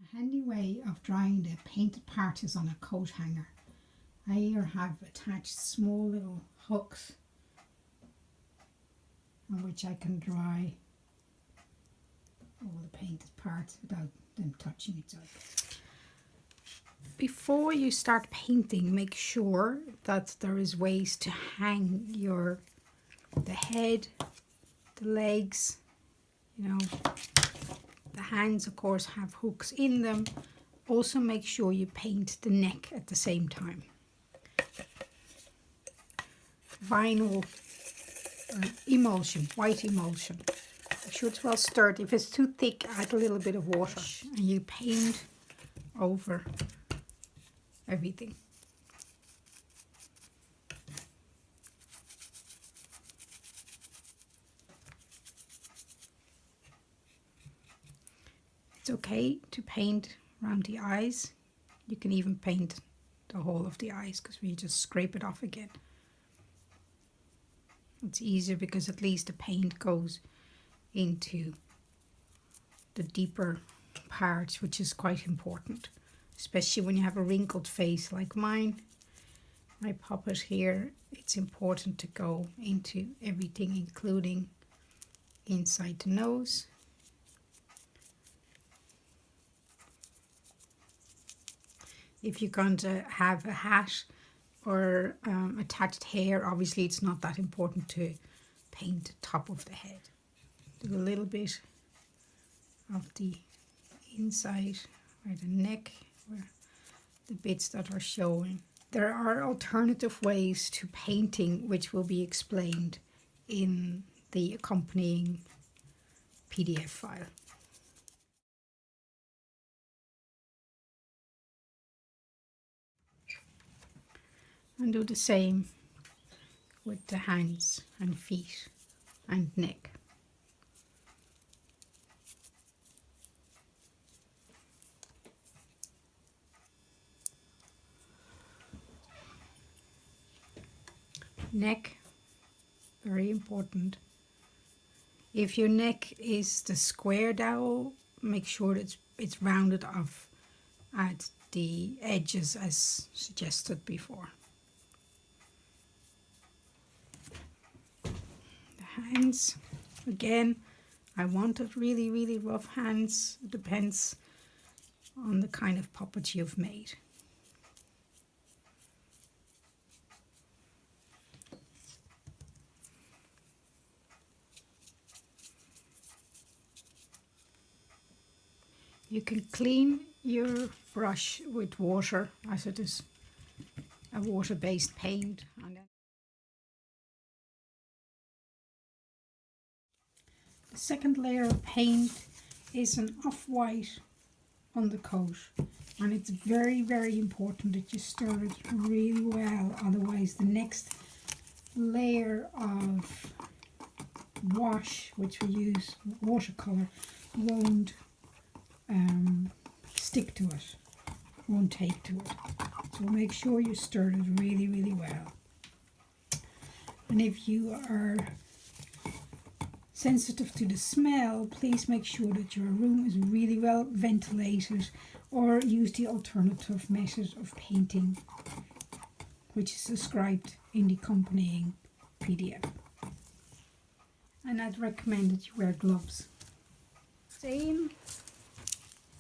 A handy way of drying the painted part is on a coat hanger. I here have attached small little hooks on which I can dry all the painted parts without them touching each other. Before you start painting, make sure that there is ways to hang the head, the legs, the hands of course have hooks in them. Also make sure you paint the neck at the same time. Vinyl emulsion, white emulsion. Make sure it's well stirred. If it's too thick, add a little bit of water and you paint over everything. It's okay to paint around the eyes. You can even paint the whole of the eyes because we just scrape it off again. It's easier because at least the paint goes into the deeper parts, which is quite important, especially when you have a wrinkled face like mine. I pop it here. It's important to go into everything, including inside the nose. If you're going to have a hat or attached hair, obviously it's not that important to paint the top of the head. Do a little bit of the inside or the neck, where the bits that are showing. There are alternative ways to painting which will be explained in the accompanying PDF file. And do the same with the hands and feet and neck. Neck, very important. If your neck is the square dowel, make sure that it's rounded off at the edges as suggested before. Hands, again, I wanted really rough hands. It depends on the kind of puppet you've made. You can clean your brush with water, as it is a water-based paint. And then the second layer of paint is an off-white undercoat, and it's very important that you stir it really well, otherwise the next layer of wash, which we use watercolor, won't stick to it, won't take to it. So make sure you stir it really well. And if you are sensitive to the smell, please make sure that your room is really well ventilated, or use the alternative method of painting, which is described in the accompanying PDF. And I'd recommend that you wear gloves.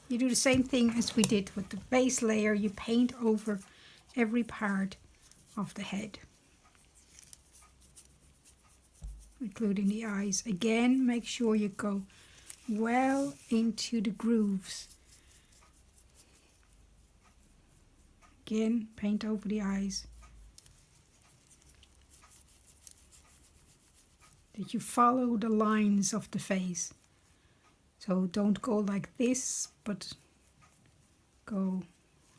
You do the same thing as we did with the base layer. You paint over every part of the head, including the eyes. Again, make sure you go well into the grooves. Again, paint over the eyes. That you follow the lines of the face. So don't go like this, but go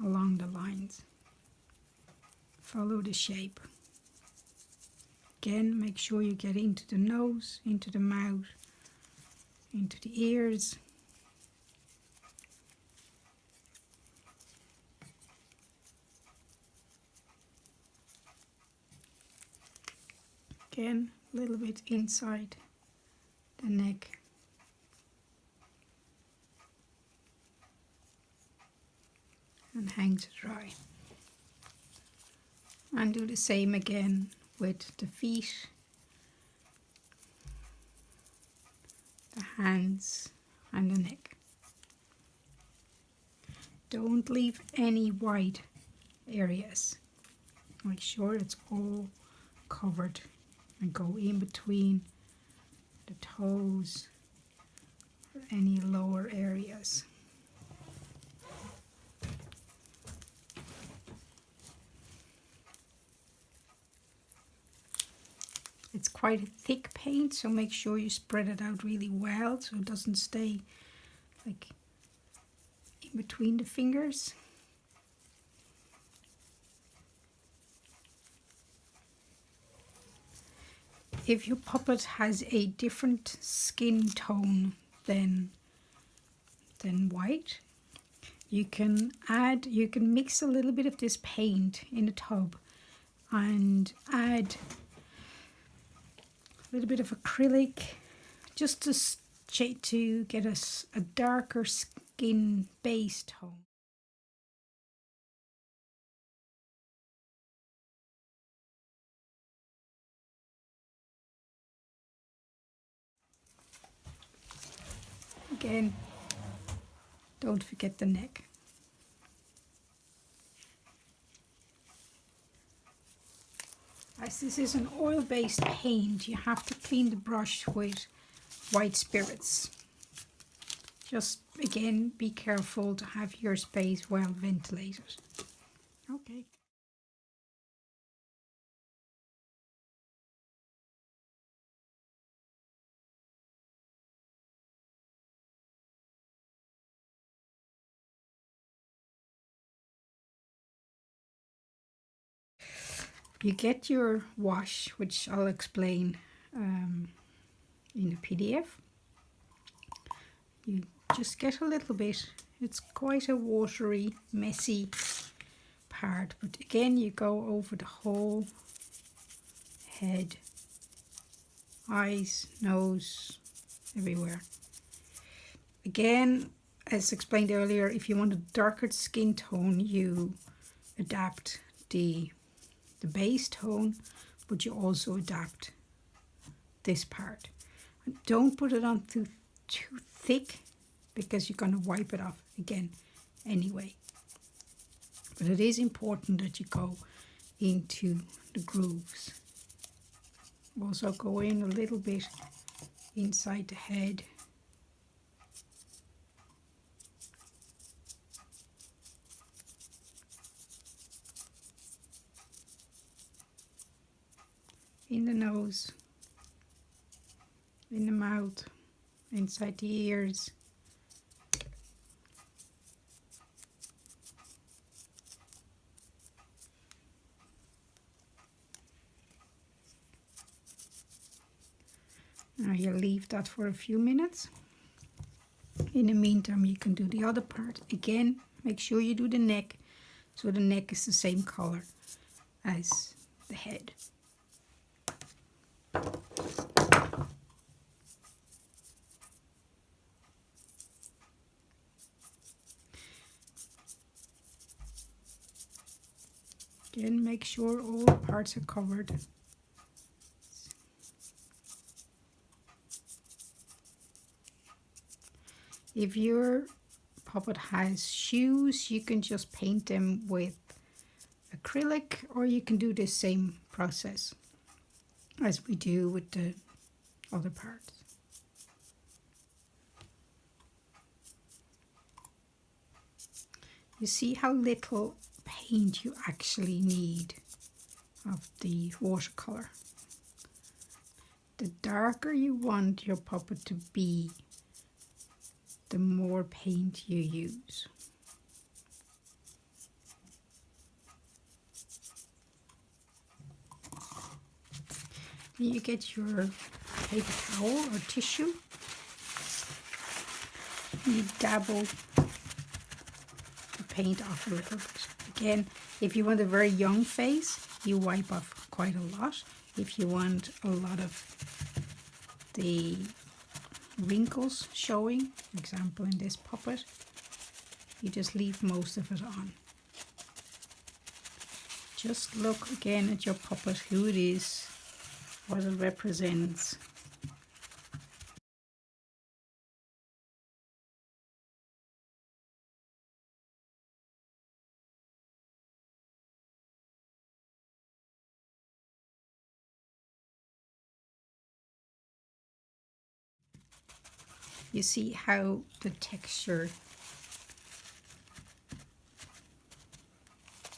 along the lines. Follow the shape. Again, make sure you get into the nose, into the mouth, into the ears. Again, a little bit inside the neck. and hang to dry. And do the same again with the feet, the hands and the neck. Don't leave any white areas. Make sure it's all covered and go in between the toes or any lower areas. It's quite a thick paint, so make sure you spread it out really well so it doesn't stay like in between the fingers. If your puppet has a different skin tone than white, you can mix a little bit of this paint in a tub and add a little bit of acrylic just to get us a darker skin base tone. Again, don't forget the neck. As this is an oil-based paint, you have to clean the brush with white spirits. Just again, be careful to have your space well ventilated. Okay. You get your wash, which I'll explain in the PDF. You just get a little bit. It's quite a watery, messy part, but again you go over the whole head, eyes, nose, everywhere. Again, as explained earlier, if you want a darker skin tone, you adapt the base tone, but you also adapt this part. And don't put it on too thick because you're going to wipe it off again anyway. But it is important that you go into the grooves. Also go in a little bit inside the head. In the nose, in the mouth, inside the ears. Now you leave that for a few minutes. In the meantime, you can do the other part. Again, make sure you do the neck, so the neck is the same color as the head. Again, make sure all parts are covered. If your puppet has shoes, you can just paint them with acrylic, or you can do the same process as we do with the other parts. You see how little paint you actually need of the watercolor. The darker you want your puppet to be, the more paint you use. You get your paper towel or tissue. You dabble the paint off a little bit. Again, if you want a very young face, you wipe off quite a lot. If you want a lot of the wrinkles showing, for example in this puppet, you just leave most of it on. Just look again at your puppet, who it is, what it represents. You see how the texture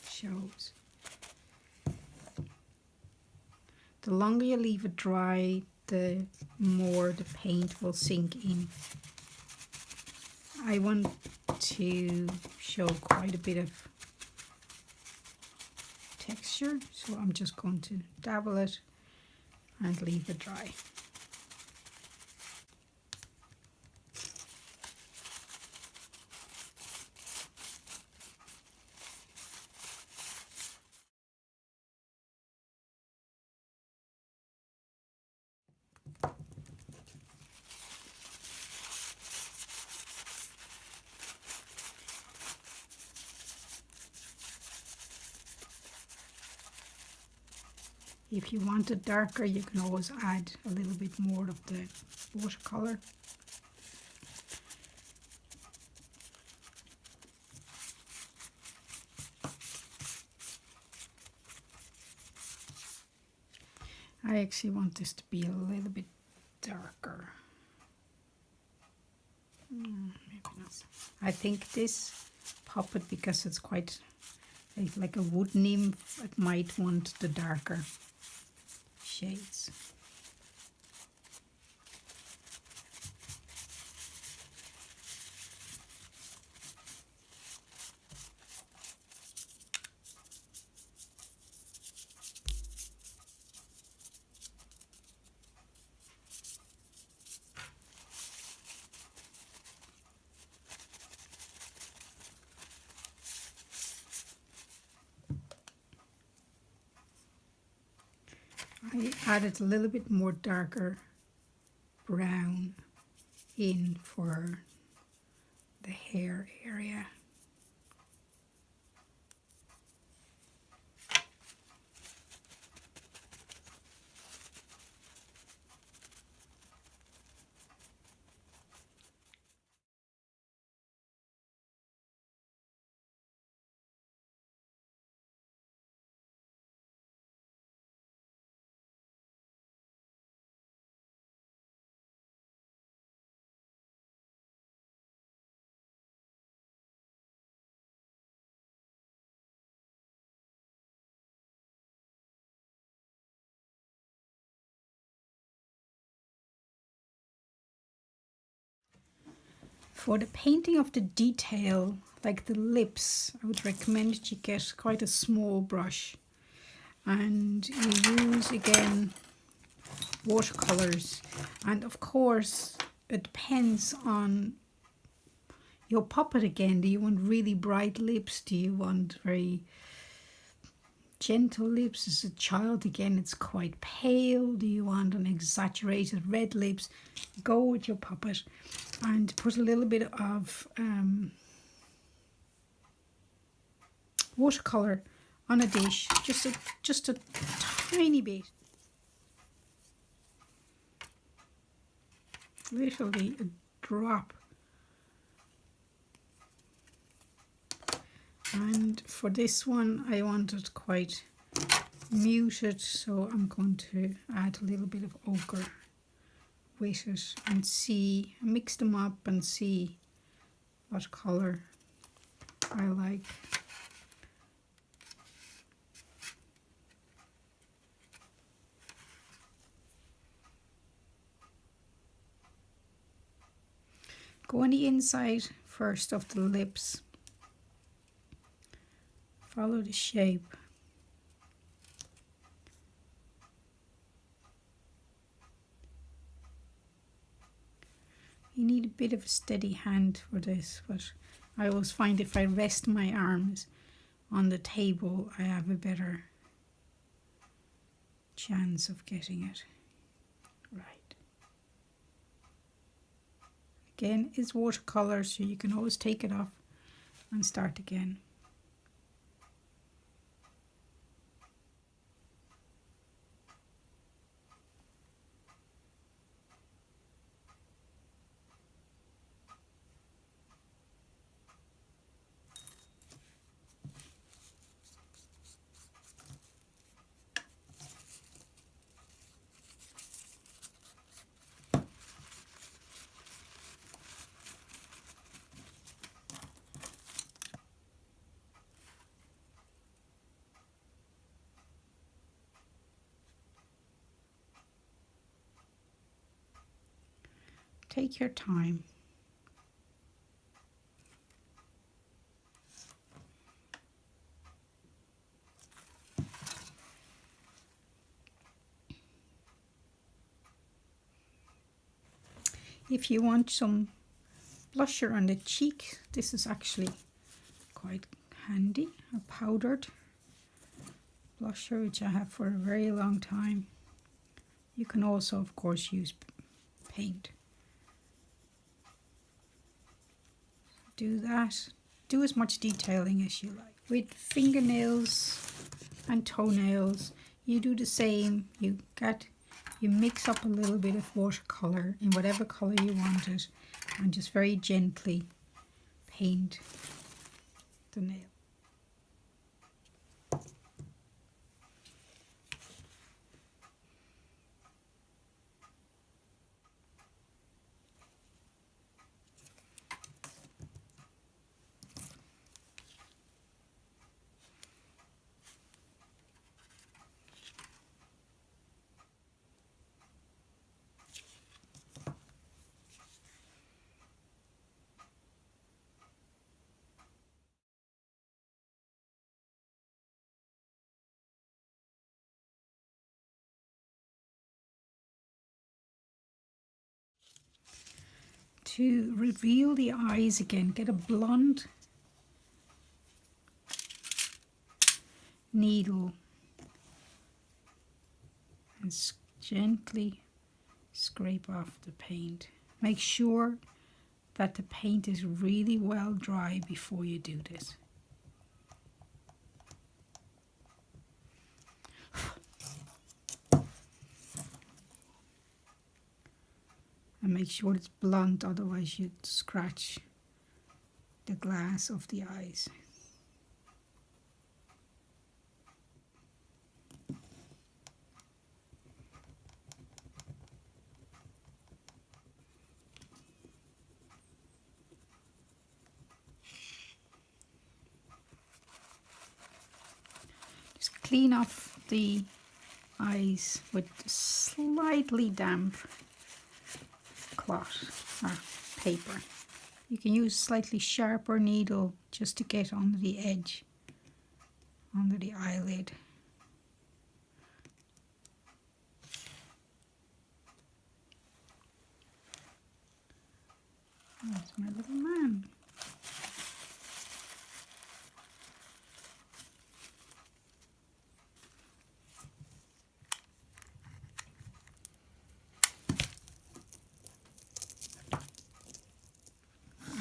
shows. The longer you leave it dry, the more the paint will sink in. I want to show quite a bit of texture, so I'm just going to dabble it and leave it dry. If you want it darker, you can always add a little bit more of the watercolor. I actually want this to be a little bit darker. Maybe not. I think this puppet, because it's quite like a wood nymph, it might want the darker shades. I added a little bit more darker brown in for the hair area. For the painting of the detail, like the lips, I would recommend that you get quite a small brush and you use again watercolors. And of course it depends on your puppet again. Do you want really bright lips? Do you want very gentle lips? As a child, again, it's quite pale. Do you want an exaggerated red lips? Go with your puppet and put a little bit of watercolor on a dish, just a tiny bit, literally a drop. And for this one, I want it quite muted, so I'm going to add a little bit of ochre with it and see, mix them up and see what color I like. Go on the inside first of the lips. Follow the shape. You need a bit of a steady hand for this, but I always find if I rest my arms on the table, I have a better chance of getting it right. Again, it's watercolor, so you can always take it off and start again. Take your time. If you want some blusher on the cheek, this is actually quite handy. A powdered blusher, which I have for a very long time. You can also, of course, use paint. Do that. Do as much detailing as you like. With fingernails and toenails, you do the same. You mix up a little bit of watercolor in whatever color you want it, and just very gently paint the nail. To reveal the eyes again, get a blonde needle and gently scrape off the paint. Make sure that the paint is really well dry before you do this. And make sure it's blunt, otherwise you'd scratch the glass of the eyes. Just clean off the eyes with slightly damp cloth or paper. You can use slightly sharper needle just to get under the edge, under the eyelid. There's my little man.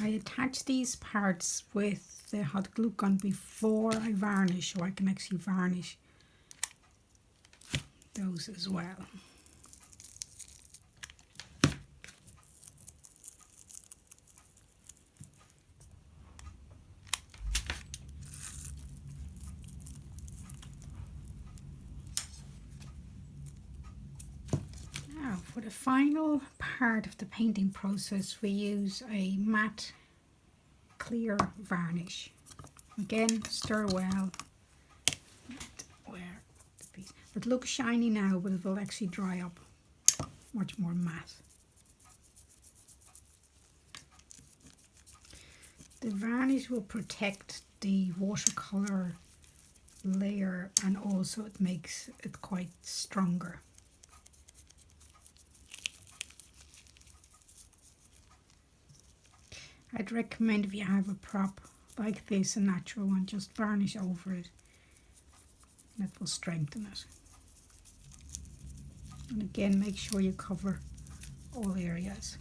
I attach these parts with the hot glue gun before I varnish, so I can actually varnish those as well. Now for the final part of the painting process, we use a matte clear varnish. Again, stir well. Where the piece. It looks shiny now, but it will actually dry up much more matte. The varnish will protect the watercolor layer, and also it makes it quite stronger. I'd recommend, if you have a prop like this, a natural one, just varnish over it. That will strengthen it. And again, make sure you cover all areas.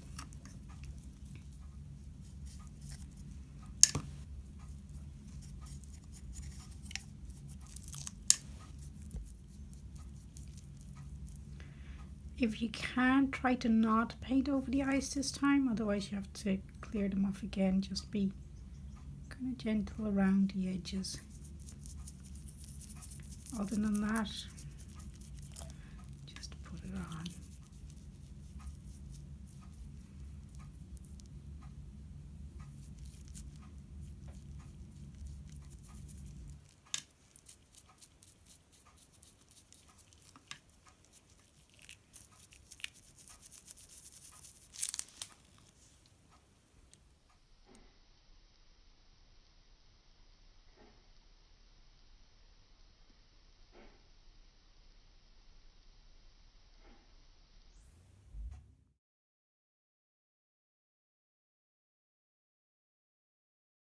If you can, try to not paint over the eyes this time, otherwise you have to clear them off again. Just be kind of gentle around the edges. Other than that, just put it on.